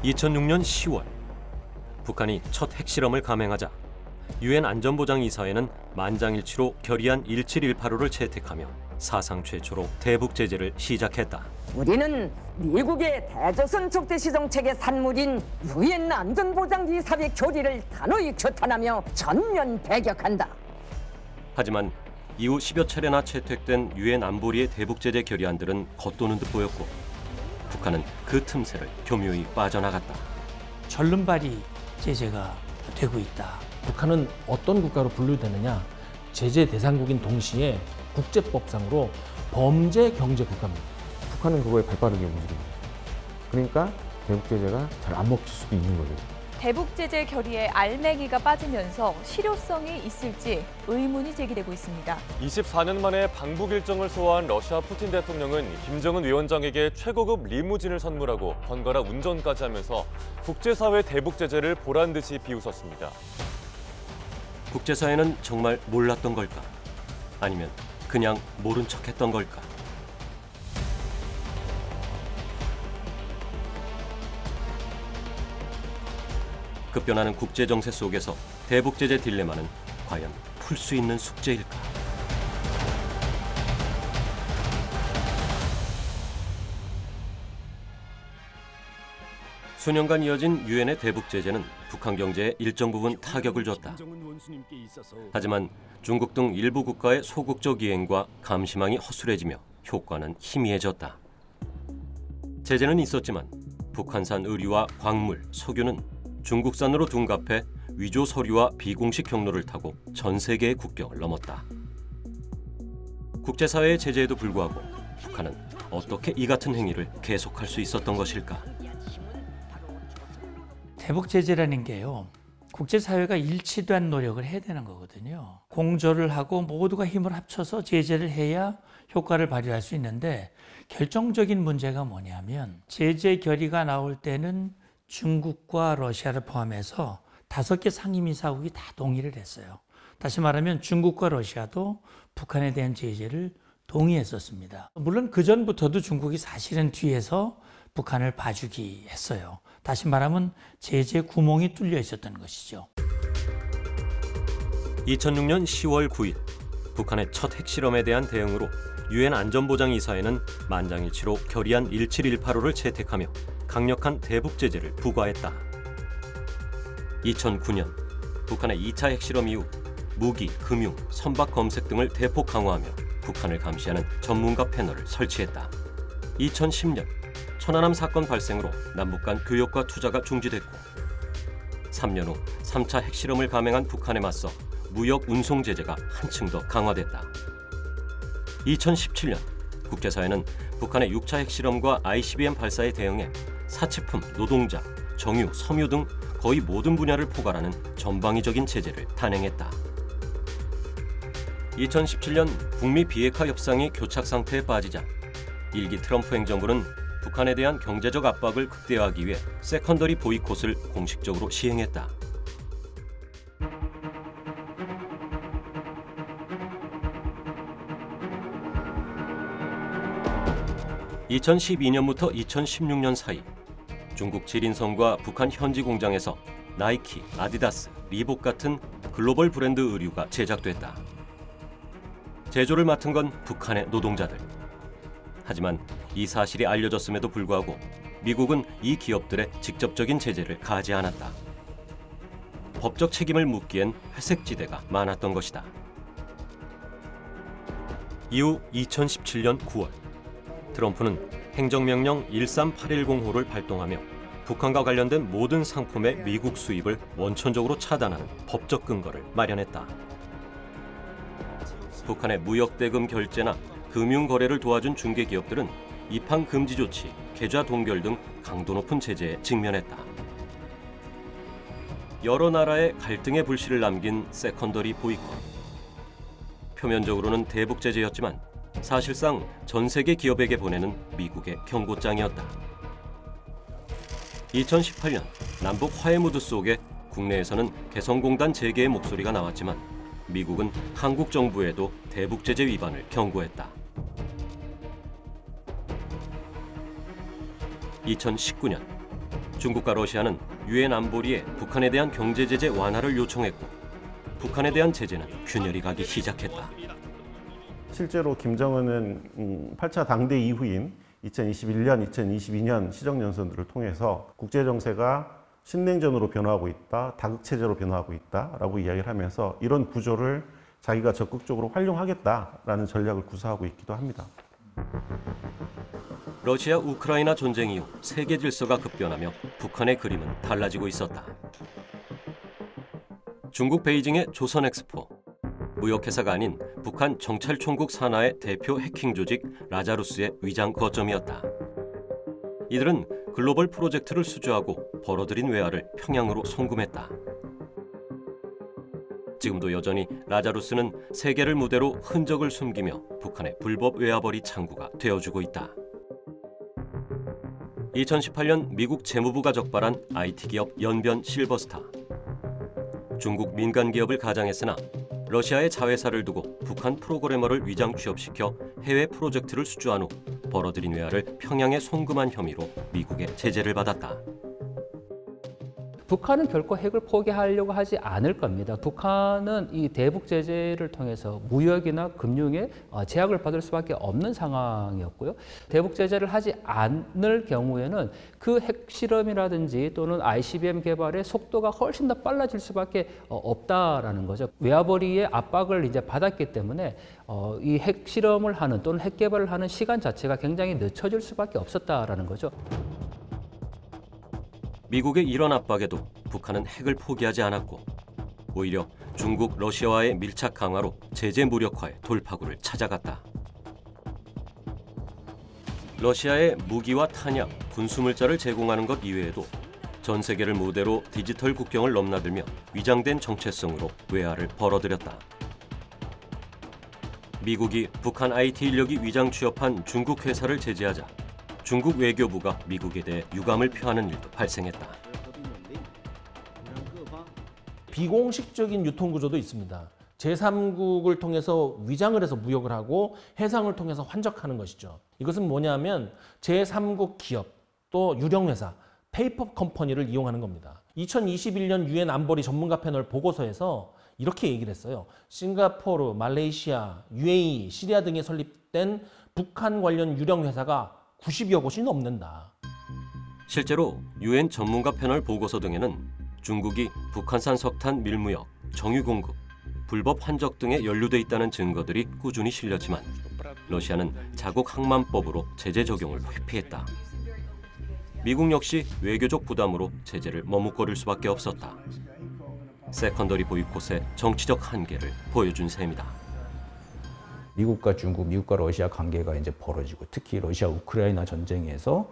2006년 10월 북한이 첫 핵실험을 감행하자 유엔 안전보장이사회는 만장일치로 결의안 1718호를 채택하며 사상 최초로 대북 제재를 시작했다. 우리는 미국의 대조선 적대시 정책의 산물인 유엔 안전보장이사회 결의를 단호히 규탄하며 전면 배격한다. 하지만 이후 10여 차례나 채택된 유엔 안보리의 대북 제재 결의안들은 겉도는 듯 보였고 북한은 그 틈새를 교묘히 빠져나갔다. 절름발이 제재가 되고 있다. 북한은 어떤 국가로 분류되느냐? 제재 대상국인 동시에 국제법상으로 범죄 경제 국가입니다. 북한은 그거에 발빠르게 움직입니다. 그러니까 대북 제재가 잘 안 먹힐 수도 있는 거죠. 대북 제재 결의에 알맹이가 빠지면서 실효성이 있을지 의문이 제기되고 있습니다. 24년 만에 방북 일정을 소화한 러시아 푸틴 대통령은 김정은 위원장에게 최고급 리무진을 선물하고 번갈아 운전까지 하면서 국제사회 대북 제재를 보란 듯이 비웃었습니다. 국제사회는 정말 몰랐던 걸까? 아니면 그냥 모른 척했던 걸까? 급변하는 국제 정세 속에서 대북 제재 딜레마는 과연 풀 수 있는 숙제일까? 수년간 이어진 유엔의 대북 제재는 북한 경제에 일정 부분 타격을 줬다. 하지만 중국 등 일부 국가의 소극적 이행과 감시망이 허술해지며 효과는 희미해졌다. 제재는 있었지만 북한산 의류와 광물, 석유는 중국산으로 둔갑해 위조 서류와 비공식 경로를 타고 전 세계의 국경을 넘었다. 국제사회의 제재에도 불구하고 북한은 어떻게 이 같은 행위를 계속할 수 있었던 것일까? 대북 제재라는 게요, 국제사회가 일치된 노력을 해야 되는 거거든요. 공조를 하고 모두가 힘을 합쳐서 제재를 해야 효과를 발휘할 수 있는데, 결정적인 문제가 뭐냐면 제재 결의가 나올 때는 중국과 러시아를 포함해서 5개 상임이사국이 다 동의를 했어요. 다시 말하면 중국과 러시아도 북한에 대한 제재를 동의했었습니다. 물론 그전부터도 중국이 사실은 뒤에서 북한을 봐주기 했어요. 다시 말하면 제재 구멍이 뚫려 있었던 것이죠. 2006년 10월 9일 북한의 첫 핵실험에 대한 대응으로 유엔 안전보장이사회는 만장일치로 결의안 1718호를 채택하며 강력한 대북 제재를 부과했다. 2009년 북한의 2차 핵실험 이후 무기, 금융, 선박 검색 등을 대폭 강화하며 북한을 감시하는 전문가 패널을 설치했다. 2010년 천안함 사건 발생으로 남북 간 교역과 투자가 중지됐고 3년 후 3차 핵실험을 감행한 북한에 맞서 무역 운송 제재가 한층 더 강화됐다. 2017년 국제사회는 북한의 6차 핵실험과 ICBM 발사에 대응해 사치품, 노동자, 정유, 섬유 등 거의 모든 분야를 포괄하는 전방위적인 제재를 단행했다. 2017년 북미 비핵화 협상이 교착 상태에 빠지자 1기 트럼프 행정부는 북한에 대한 경제적 압박을 극대화하기 위해 세컨더리 보이콧을 공식적으로 시행했다. (2012년부터 2016년) 사이 중국 지린성과 북한 현지 공장에서 나이키, 아디다스, 리복 같은 글로벌 브랜드 의류가 제작됐다. 제조를 맡은 건 북한의 노동자들. 하지만 이 사실이 알려졌음에도 불구하고 미국은 이 기업들의 직접적인 제재를 가하지 않았다. 법적 책임을 묻기엔 회색지대가 많았던 것이다. 이후 2017년 9월 트럼프는 행정명령 13810호를 발동하며 북한과 관련된 모든 상품의 미국 수입을 원천적으로 차단하는 법적 근거를 마련했다. 북한의 무역대금 결제나 금융거래를 도와준 중개기업들은 입항 금지 조치, 계좌 동결 등 강도 높은 제재에 직면했다. 여러 나라의 갈등의 불씨를 남긴 세컨더리 보이콧. 표면적으로는 대북 제재였지만 사실상 전 세계 기업에게 보내는 미국의 경고장이었다. 2018년 남북 화해 무드 속에 국내에서는 개성공단 재개의 목소리가 나왔지만 미국은 한국 정부에도 대북 제재 위반을 경고했다. 2019년 중국과 러시아는 유엔 안보리에 북한에 대한 경제 제재 완화를 요청했고 북한에 대한 제재는 균열이 가기 시작했다. 실제로 김정은은 8차 당대 이후인 2021년, 2022년 시정연설들을 통해서 국제정세가 신냉전으로 변화하고 있다, 다극체제로 변화하고 있다라고 이야기를 하면서 이런 구조를 자기가 적극적으로 활용하겠다라는 전략을 구사하고 있기도 합니다. 러시아 우크라이나 전쟁 이후 세계 질서가 급변하며 북한의 그림은 달라지고 있었다. 중국 베이징의 조선엑스포, 무역회사가 아닌 북한 정찰총국 산하의 대표 해킹 조직 라자루스의 위장 거점이었다. 이들은 글로벌 프로젝트를 수주하고 벌어들인 외화를 평양으로 송금했다. 지금도 여전히 라자루스는 세계를 무대로 흔적을 숨기며 북한의 불법 외화벌이 창구가 되어주고 있다. 2018년 미국 재무부가 적발한 IT 기업 연변 실버스타. 중국 민간 기업을 가장했으나 러시아의 자회사를 두고 북한 프로그래머를 위장 취업시켜 해외 프로젝트를 수주한 후 벌어들인 외화를 평양에 송금한 혐의로 미국의 제재를 받았다. 북한은 결코 핵을 포기하려고 하지 않을 겁니다. 북한은 이 대북 제재를 통해서 무역이나 금융에 제약을 받을 수밖에 없는 상황이었고요. 대북 제재를 하지 않을 경우에는 그 핵실험이라든지 또는 ICBM 개발의 속도가 훨씬 더 빨라질 수밖에 없다라는 거죠. 외화벌이의 압박을 이제 받았기 때문에 이 핵실험을 하는 또는 핵 개발을 하는 시간 자체가 굉장히 늦춰질 수밖에 없었다라는 거죠. 미국의 이런 압박에도 북한은 핵을 포기하지 않았고 오히려 중국, 러시아와의 밀착 강화로 제재 무력화의 돌파구를 찾아갔다. 러시아의 무기와 탄약, 군수물자를 제공하는 것 이외에도 전 세계를 무대로 디지털 국경을 넘나들며 위장된 정체성으로 외화를 벌어들였다. 미국이 북한 IT 인력이 위장 취업한 중국 회사를 제재하자 중국 외교부가 미국에 대해 유감을 표하는 일도 발생했다. 비공식적인 유통구조도 있습니다. 제3국을 통해서 위장을 해서 무역을 하고 해상을 통해서 환적하는 것이죠. 이것은 뭐냐면 제3국 기업 또 유령회사, 페이퍼 컴퍼니를 이용하는 겁니다. 2021년 유엔 안보리 전문가 패널 보고서에서 이렇게 얘기를 했어요. 싱가포르, 말레이시아, UAE, 시리아 등에 설립된 북한 관련 유령회사가 90여 곳이 넘는다. 실제로 유엔 전문가 패널 보고서 등에는 중국이 북한산 석탄 밀무역, 정유 공급, 불법 환적 등에 연루돼 있다는 증거들이 꾸준히 실렸지만 러시아는 자국 항만법으로 제재 적용을 회피했다. 미국 역시 외교적 부담으로 제재를 머뭇거릴 수밖에 없었다. 세컨더리 보이콧의 정치적 한계를 보여준 셈이다. 미국과 중국, 미국과 러시아 관계가 이제 벌어지고 특히 러시아 우크라이나 전쟁에서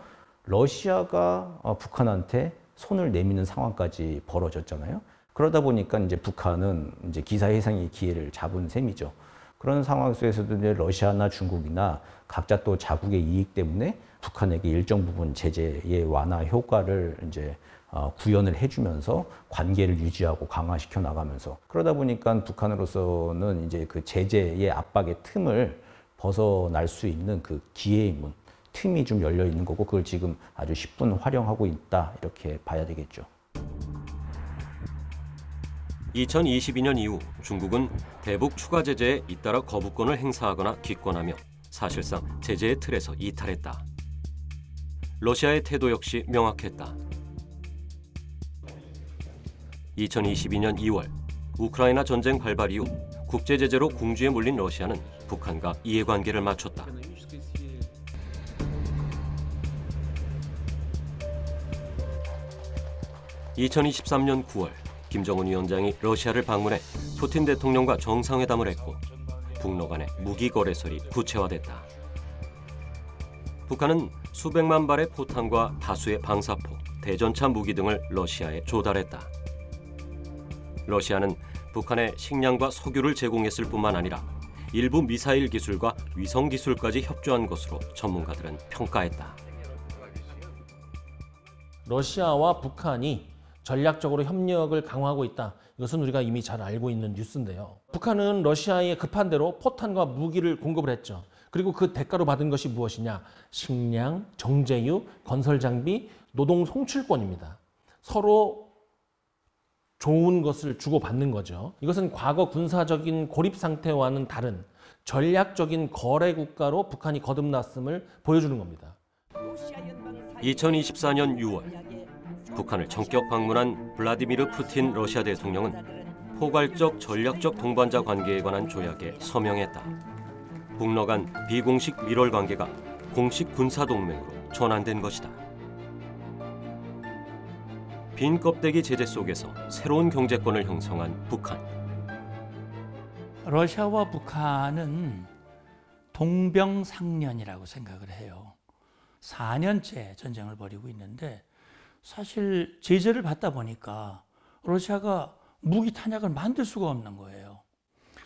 러시아가 북한한테 손을 내미는 상황까지 벌어졌잖아요. 그러다 보니까 이제 북한은 이제 기사회생의 기회를 잡은 셈이죠. 그런 상황 속에서도 이제 러시아나 중국이나 각자 또 자국의 이익 때문에 북한에게 일정 부분 제재의 완화 효과를 이제 구현을 해주면서 관계를 유지하고 강화시켜 나가면서 그러다 보니까 북한으로서는 이제 그 제재의 압박의 틈을 벗어날 수 있는 그 기회의 문, 틈이 좀 열려 있는 거고 그걸 지금 아주 10분 활용하고 있다 이렇게 봐야 되겠죠. 2022년 이후 중국은 대북 추가 제재에 잇따라 거부권을 행사하거나 기권하며 사실상 제재의 틀에서 이탈했다. 러시아의 태도 역시 명확했다. 2022년 2월 우크라이나 전쟁 발발 이후 국제 제재로 궁지에 몰린 러시아는 북한과 이해관계를 맞췄다. (2023년 9월) 김정은 위원장이 러시아를 방문해 푸틴 대통령과 정상회담을 했고 북러 간의 무기 거래설이 구체화됐다. 북한은 수백만 발의 포탄과 다수의 방사포, 대전차 무기 등을 러시아에 조달했다. 러시아는 북한에 식량과 석유를 제공했을 뿐만 아니라 일부 미사일 기술과 위성 기술까지 협조한 것으로 전문가들은 평가했다. 러시아와 북한이 전략적으로 협력을 강화하고 있다. 이것은 우리가 이미 잘 알고 있는 뉴스인데요. 북한은 러시아에 급한 대로 포탄과 무기를 공급을 했죠. 그리고 그 대가로 받은 것이 무엇이냐? 식량, 정제유, 건설 장비, 노동 송출권입니다. 서로 좋은 것을 주고받는 거죠. 이것은 과거 군사적인 고립 상태와는 다른 전략적인 거래 국가로 북한이 거듭났음을 보여주는 겁니다. 2024년 6월 북한을 전격 방문한 블라디미르 푸틴 러시아 대통령은 포괄적 전략적 동반자 관계에 관한 조약에 서명했다. 북러 간 비공식 밀월 관계가 공식 군사 동맹으로 전환된 것이다. 빈 껍데기 제재 속에서 새로운 경제권을 형성한 북한. 러시아와 북한은 동병상련이라고 생각을 해요. 4년째 전쟁을 벌이고 있는데 사실 제재를 받다 보니까 러시아가 무기 탄약을 만들 수가 없는 거예요.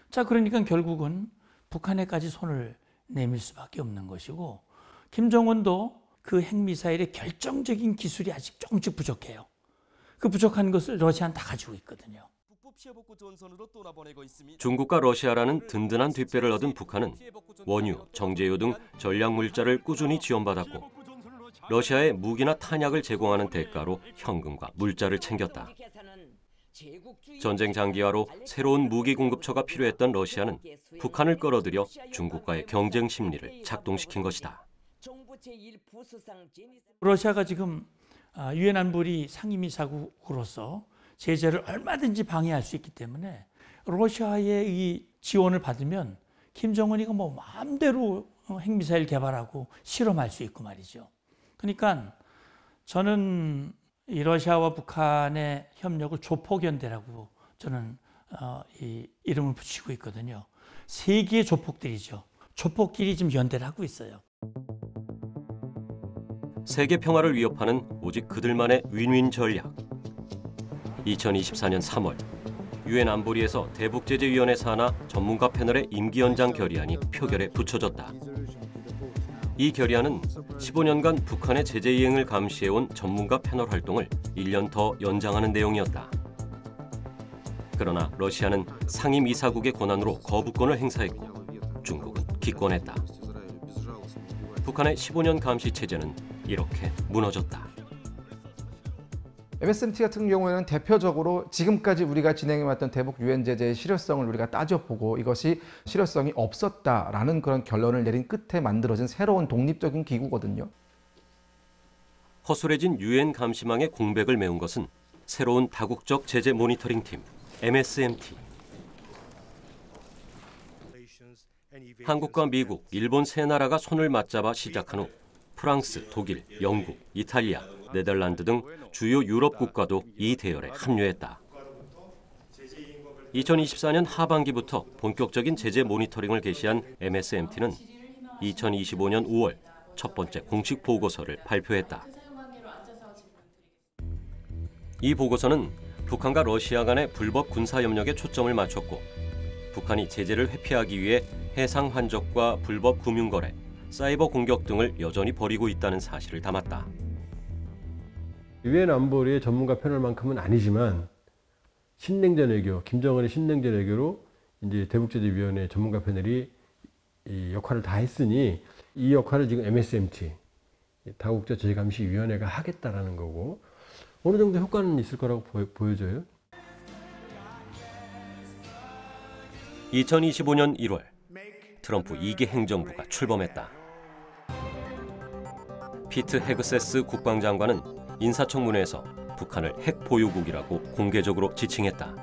자, 그러니까 결국은 북한에까지 손을 내밀 수밖에 없는 것이고, 김정은도 그 핵미사일의 결정적인 기술이 아직 조금씩 부족해요. 그 부족한 것을 러시아는 다 가지고 있거든요. 중국과 러시아라는 든든한 뒷배를 얻은 북한은 원유, 정제유 등 전략 물자를 꾸준히 지원받았고 러시아에 무기나 탄약을 제공하는 대가로 현금과 물자를 챙겼다. 전쟁 장기화로 새로운 무기 공급처가 필요했던 러시아는 북한을 끌어들여 중국과의 경쟁 심리를 작동시킨 것이다. 러시아가 지금 유엔 안보리 상임이사국으로서 제재를 얼마든지 방해할 수 있기 때문에 러시아의 이 지원을 받으면 김정은이가 뭐 마음대로 핵미사일 개발하고 실험할 수 있고 말이죠. 그러니까 저는 이 러시아와 북한의 협력을 조폭연대라고 저는 이 이름을 붙이고 있거든요. 세계의 조폭들이죠. 조폭끼리 지금 연대를 하고 있어요. 세계 평화를 위협하는 오직 그들만의 윈윈 전략. 2024년 3월 유엔 안보리에서 대북제재위원회 산하 전문가 패널의 임기 연장 결의안이 표결에 붙여졌다. 이 결의안은 15년간 북한의 제재 이행을 감시해온 전문가 패널 활동을 1년 더 연장하는 내용이었다. 그러나 러시아는 상임 이사국의 권한으로 거부권을 행사했고 중국은 기권했다. 북한의 15년 감시 체제는 이렇게 무너졌다. MSMT 같은 경우에는 대표적으로 지금까지 우리가 진행해왔던 대북 유엔 제재의 실효성을 우리가 따져보고 이것이 실효성이 없었다라는 그런 결론을 내린 끝에 만들어진 새로운 독립적인 기구거든요. 허술해진 유엔 감시망의 공백을 메운 것은 새로운 다국적 제재 모니터링 팀 MSMT. 한국과 미국, 일본 세 나라가 손을 맞잡아 시작한 후 프랑스, 독일, 영국, 이탈리아, 네덜란드 등 주요 유럽 국가도 이 대열에 합류했다. 2024년 하반기부터 본격적인 제재 모니터링을 개시한 MSMT는 2025년 5월 첫 번째 공식 보고서를 발표했다. 이 보고서는 북한과 러시아 간의 불법 군사협력에 초점을 맞췄고 북한이 제재를 회피하기 위해 해상 환적과 불법 금융거래, 사이버 공격 등을 여전히 벌이고 있다는 사실을 담았다. 유엔 안보리의 전문가 패널만큼은 아니지만 신냉전 외교, 김정은의 신냉전 외교로 이제 대북제재위원회 전문가 패널이 이 역할을 다 했으니 이 역할을 지금 MSMT, 다국적 제재감시위원회가 하겠다라는 거고 어느 정도 효과는 있을 거라고 보여져요. 2025년 1월 트럼프 2기 행정부가 출범했다. 피트 헤그세스 국방장관은 인사청문회에서 북한을 핵 보유국이라고 공개적으로 지칭했다.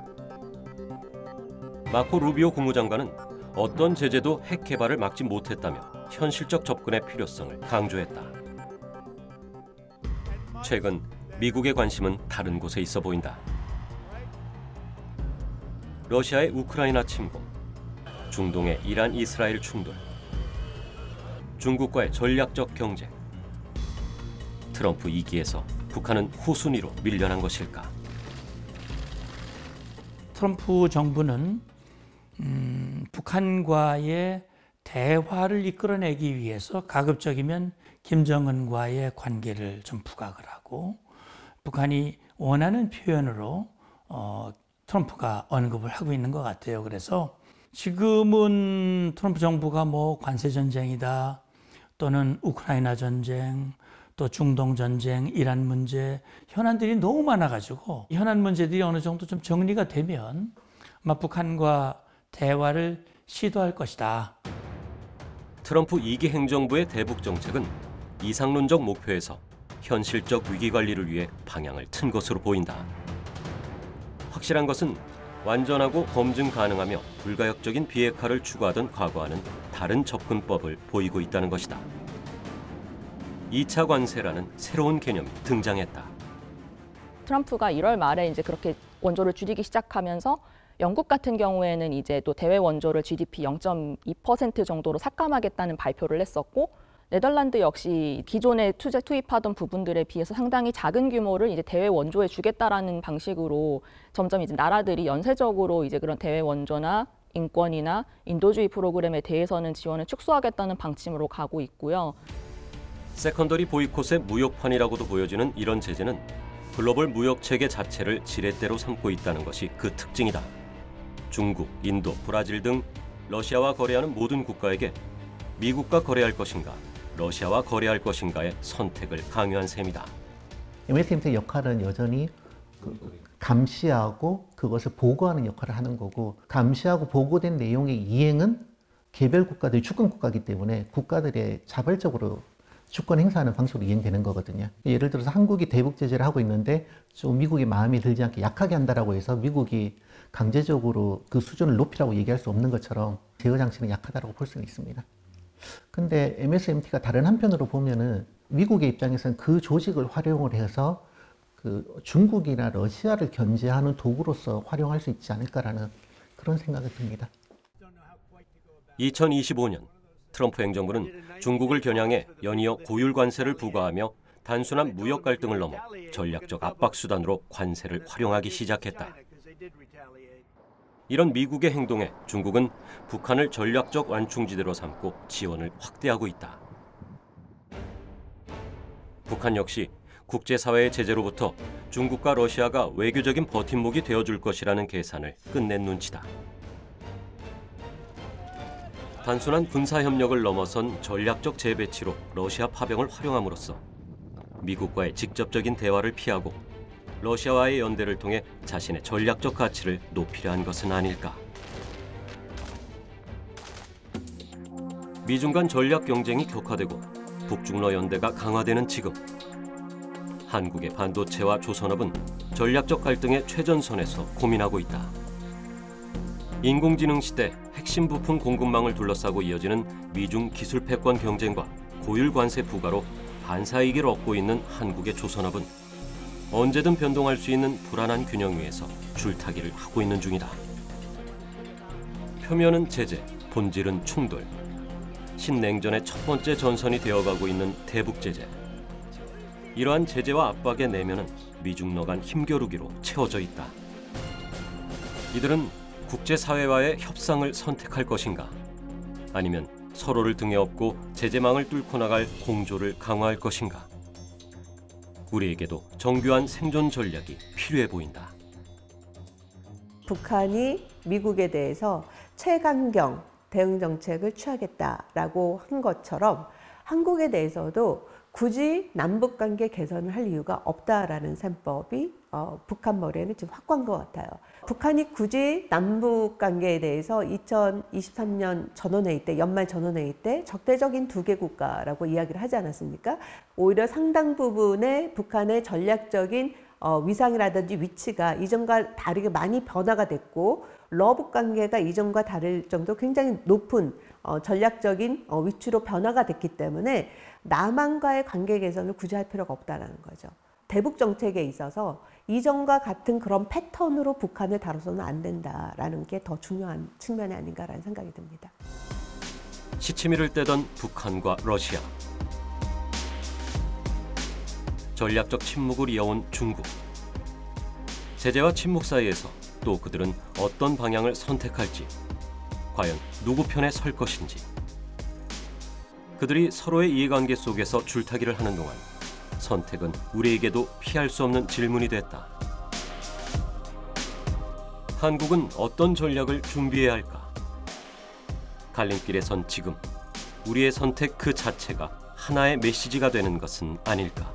마코 루비오 국무장관은 어떤 제재도 핵 개발을 막지 못했다며 현실적 접근의 필요성을 강조했다. 최근 미국의 관심은 다른 곳에 있어 보인다. 러시아의 우크라이나 침공, 중동의 이란 이스라엘 충돌, 중국과의 전략적 경쟁. 트럼프 2기에서 북한은 후순위로 밀려난 것일까? 트럼프 정부는 북한과의 대화를 이끌어내기 위해서 가급적이면 김정은과의 관계를 좀 부각을 하고 북한이 원하는 표현으로 트럼프가 언급을 하고 있는 것 같아요. 그래서 지금은 트럼프 정부가 뭐 관세 전쟁이다, 또는 우크라이나 전쟁, 또 중동 전쟁, 이란 문제, 현안들이 너무 많아가지고 현안 문제들이 어느 정도 좀 정리가 되면 아마 북한과 대화를 시도할 것이다. 트럼프 2기 행정부의 대북 정책은 이상론적 목표에서 현실적 위기 관리를 위해 방향을 튼 것으로 보인다. 확실한 것은 완전하고 검증 가능하며 불가역적인 비핵화를 추구하던 과거와는 다른 접근법을 보이고 있다는 것이다. 2차 관세라는 새로운 개념이 등장했다. 트럼프가 1월 말에 이제 그렇게 원조를 줄이기 시작하면서 영국 같은 경우에는 이제 또 대외 원조를 GDP 0.2% 정도로 삭감하겠다는 발표를 했었고, 네덜란드 역시 기존에 투입하던 부분들에 비해서 상당히 작은 규모를 이제 대외 원조에 주겠다라는 방식으로 점점 이제 나라들이 연쇄적으로 이제 그런 대외 원조나 인권이나 인도주의 프로그램에 대해서는 지원을 축소하겠다는 방침으로 가고 있고요. 세컨더리 보이콧의 무역판이라고도 보여지는 이런 제재는 글로벌 무역 체계 자체를 지렛대로 삼고 있다는 것이 그 특징이다. 중국, 인도, 브라질 등 러시아와 거래하는 모든 국가에게 미국과 거래할 것인가, 러시아와 거래할 것인가의 선택을 강요한 셈이다. MSMT의 역할은 여전히 감시하고 그것을 보고하는 역할을 하는 거고, 감시하고 보고된 내용의 이행은 개별 국가들이 주권 국가이기 때문에 국가들의 자발적으로 주권 행사하는 방식으로 이행되는 거거든요. 예를 들어서 한국이 대북 제재를 하고 있는데 좀 미국이 마음에 들지 않게 약하게 한다라고 해서 미국이 강제적으로 그 수준을 높이라고 얘기할 수 없는 것처럼 제어 장치는 약하다라고 볼 수는 있습니다. 근데 MSMT가 다른 한편으로 보면은 미국의 입장에서는 그 조직을 활용을 해서 그 중국이나 러시아를 견제하는 도구로서 활용할 수 있지 않을까라는 그런 생각이 듭니다. 2025년 트럼프 행정부는 중국을 겨냥해 연이어 고율 관세를 부과하며 단순한 무역 갈등을 넘어 전략적 압박 수단으로 관세를 활용하기 시작했다. 이런 미국의 행동에 중국은 북한을 전략적 완충지대로 삼고 지원을 확대하고 있다. 북한 역시 국제사회의 제재로부터 중국과 러시아가 외교적인 버팀목이 되어줄 것이라는 계산을 끝낸 눈치다. 단순한 군사협력을 넘어선 전략적 재배치로 러시아 파병을 활용함으로써 미국과의 직접적인 대화를 피하고 러시아와의 연대를 통해 자신의 전략적 가치를 높이려 한 것은 아닐까. 미중 간 전략 경쟁이 격화되고 북중러 연대가 강화되는 지금, 한국의 반도체와 조선업은 전략적 갈등의 최전선에서 고민하고 있다. 인공지능 시대 핵심 부품 공급망을 둘러싸고 이어지는 미중 기술 패권 경쟁과 고율 관세 부과로 반사이익을 얻고 있는 한국의 조선업은 언제든 변동할 수 있는 불안한 균형 위에서 줄타기를 하고 있는 중이다. 표면은 제재, 본질은 충돌. 신냉전의 첫 번째 전선이 되어가고 있는 대북 제재. 이러한 제재와 압박의 내면은 미중러 간 힘겨루기로 채워져 있다. 이들은 국제사회와의 협상을 선택할 것인가? 아니면 서로를 등에 업고 제재망을 뚫고 나갈 공조를 강화할 것인가? 우리에게도 정교한 생존 전략이 필요해 보인다. 북한이 미국에 대해서 최강경 대응 정책을 취하겠다라고 한 것처럼 한국에 대해서도 굳이 남북관계 개선을 할 이유가 없다라는 셈법이 북한 머리에는 지금 확고한 것 같아요. 북한이 굳이 남북관계에 대해서 2023년 전원회의 때, 연말 전원회의 때 적대적인 두 개 국가라고 이야기를 하지 않았습니까? 오히려 상당 부분의 북한의 전략적인 위상이라든지 위치가 이전과 다르게 많이 변화가 됐고, 러북 관계가 이전과 다를 정도 굉장히 높은 전략적인 위치로 변화가 됐기 때문에 남한과의 관계 개선을 굳이 할 필요가 없다는 거죠. 대북 정책에 있어서 이전과 같은 그런 패턴으로 북한을 다뤄서는 안 된다라는 게 더 중요한 측면이 아닌가라는 생각이 듭니다. 시치미를 떼던 북한과 러시아. 전략적 침묵을 이어온 중국. 제재와 침묵 사이에서 또 그들은 어떤 방향을 선택할지, 과연 누구 편에 설 것인지. 그들이 서로의 이해관계 속에서 줄타기를 하는 동안 선택은 우리에게도 피할 수 없는 질문이 됐다. 한국은 어떤 전략을 준비해야 할까? 갈림길에 선 지금 우리의 선택 그 자체가 하나의 메시지가 되는 것은 아닐까.